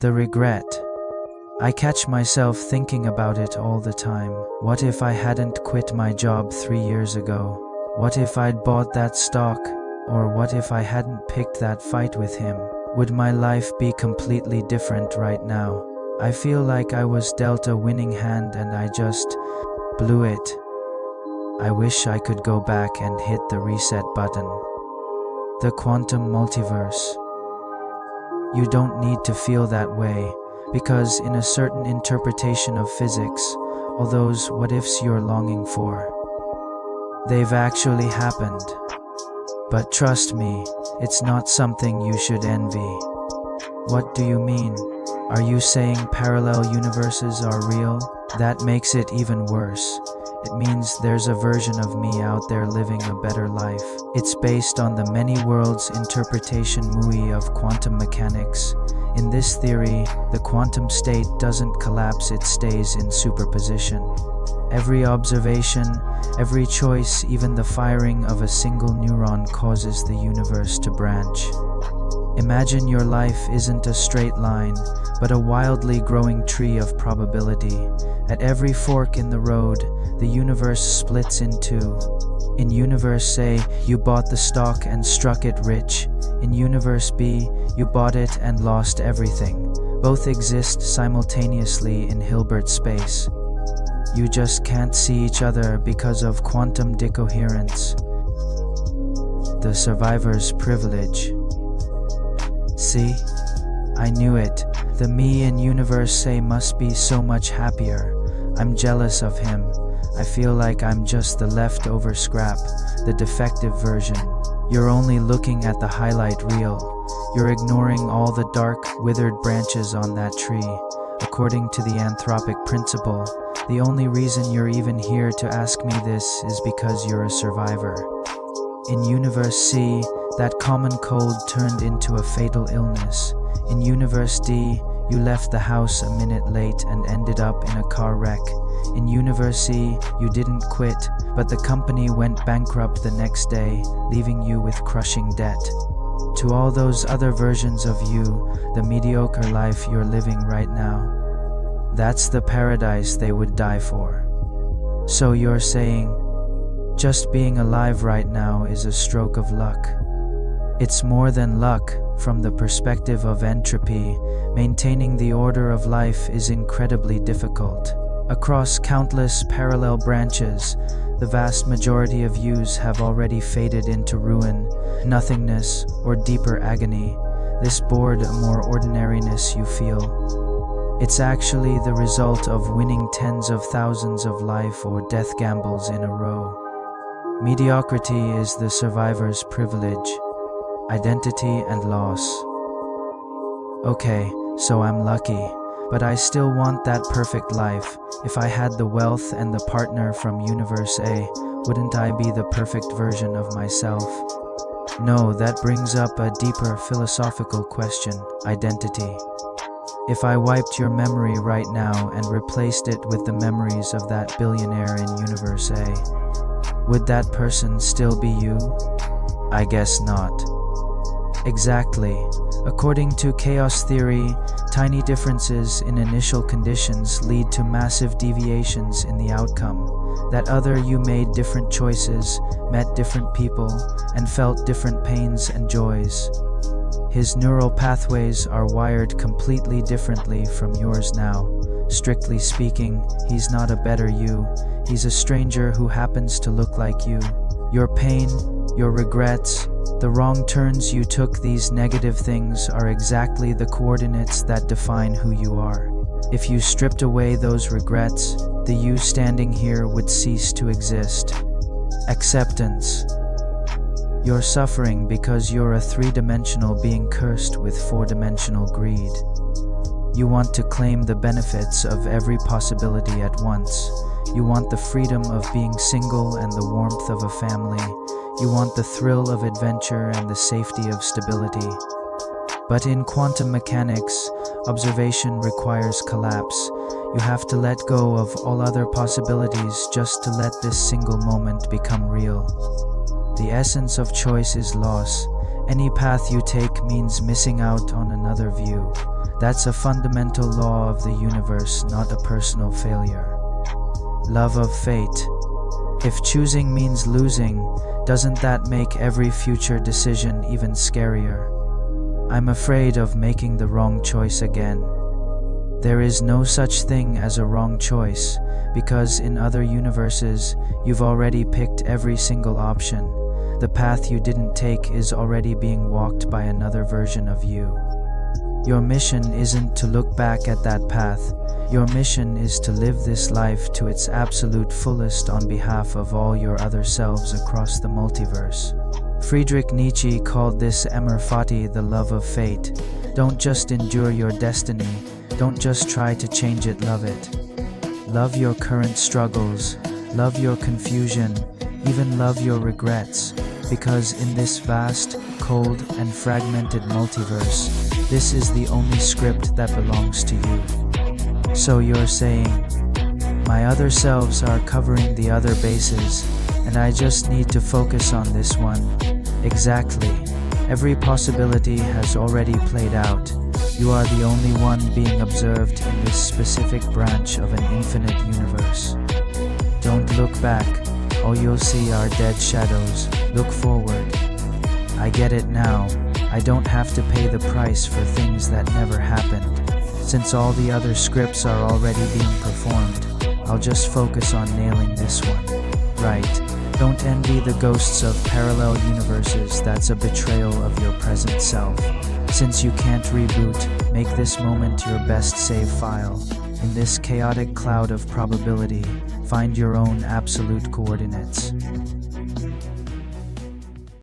The regret. I catch myself thinking about it all the time. What if I hadn't quit my job 3 years ago? What if I'd bought that stock? Or what if I hadn't picked that fight with him? Would my life be completely different right now? I feel like I was dealt a winning hand and I just blew it. I wish I could go back and hit the reset button. The quantum multiverse. You don't need to feel that way, because in a certain interpretation of physics, all those what-ifs you're longing for, they've actually happened. But trust me, it's not something you should envy. What do you mean? Are you saying parallel universes are real? That makes it even worse. It means there's a version of me out there living a better life. It's based on the many worlds interpretation MUI of quantum mechanics. In this theory, the quantum state doesn't collapse, it stays in superposition. Every observation, every choice, even the firing of a single neuron causes the universe to branch. Imagine your life isn't a straight line, but a wildly growing tree of probability. At every fork in the road, the universe splits in two. In Universe A, you bought the stock and struck it rich. In Universe B, you bought it and lost everything. Both exist simultaneously in Hilbert space. You just can't see each other because of quantum decoherence. The survivor's privilege. See? I knew it. The me in Universe A must be so much happier. I'm jealous of him. I feel like I'm just the leftover scrap, the defective version. You're only looking at the highlight reel. You're ignoring all the dark, withered branches on that tree. According to the anthropic principle, the only reason you're even here to ask me this is because you're a survivor. In Universe C, that common cold turned into a fatal illness. In Universe D, you left the house a minute late and ended up in a car wreck. In Universe E, you didn't quit, but the company went bankrupt the next day, leaving you with crushing debt. To all those other versions of you, the mediocre life you're living right now, that's the paradise they would die for. So you're saying, just being alive right now is a stroke of luck. It's more than luck. From the perspective of entropy, maintaining the order of life is incredibly difficult. Across countless parallel branches, the vast majority of yous have already faded into ruin, nothingness, or deeper agony. This bored, more ordinariness you feel. It's actually the result of winning tens of thousands of life or death gambles in a row. Mediocrity is the survivor's privilege. Identity and loss. Okay, so I'm lucky, but I still want that perfect life. If I had the wealth and the partner from Universe A, wouldn't I be the perfect version of myself? No, that brings up a deeper philosophical question: identity. If I wiped your memory right now and replaced it with the memories of that billionaire in Universe A, would that person still be you? I guess not. Exactly. According to chaos theory, tiny differences in initial conditions lead to massive deviations in the outcome. That other you made different choices, met different people, and felt different pains and joys. His neural pathways are wired completely differently from yours now. Strictly speaking, he's not a better you. He's a stranger who happens to look like you. Your pain, your regrets, the wrong turns you took, these negative things are exactly the coordinates that define who you are. If you stripped away those regrets, the you standing here would cease to exist. Acceptance. You're suffering because you're a three-dimensional being cursed with four-dimensional greed. You want to claim the benefits of every possibility at once. You want the freedom of being single and the warmth of a family. You want the thrill of adventure and the safety of stability. But in quantum mechanics, observation requires collapse. You have to let go of all other possibilities just to let this single moment become real. The essence of choice is loss. Any path you take means missing out on another view. That's a fundamental law of the universe, not a personal failure. Love of fate. If choosing means losing, doesn't that make every future decision even scarier? I'm afraid of making the wrong choice again. There is no such thing as a wrong choice, because in other universes, you've already picked every single option. The path you didn't take is already being walked by another version of you. Your mission isn't to look back at that path. Your mission is to live this life to its absolute fullest on behalf of all your other selves across the multiverse. Friedrich Nietzsche called this Amor Fati, the love of fate. Don't just endure your destiny. Don't just try to change it, love it. Love your current struggles. Love your confusion. Even love your regrets. Because in this vast, cold, and fragmented multiverse, this is the only script that belongs to you. So you're saying, my other selves are covering the other bases, and I just need to focus on this one. Exactly. Every possibility has already played out. You are the only one being observed in this specific branch of an infinite universe. Don't look back. All you'll see are dead shadows. Look forward. I get it now. I don't have to pay the price for things that never happened. Since all the other scripts are already being performed, I'll just focus on nailing this one. Right. Don't envy the ghosts of parallel universes. That's a betrayal of your present self. Since you can't reboot, make this moment your best save file. In this chaotic cloud of probability, find your own absolute coordinates.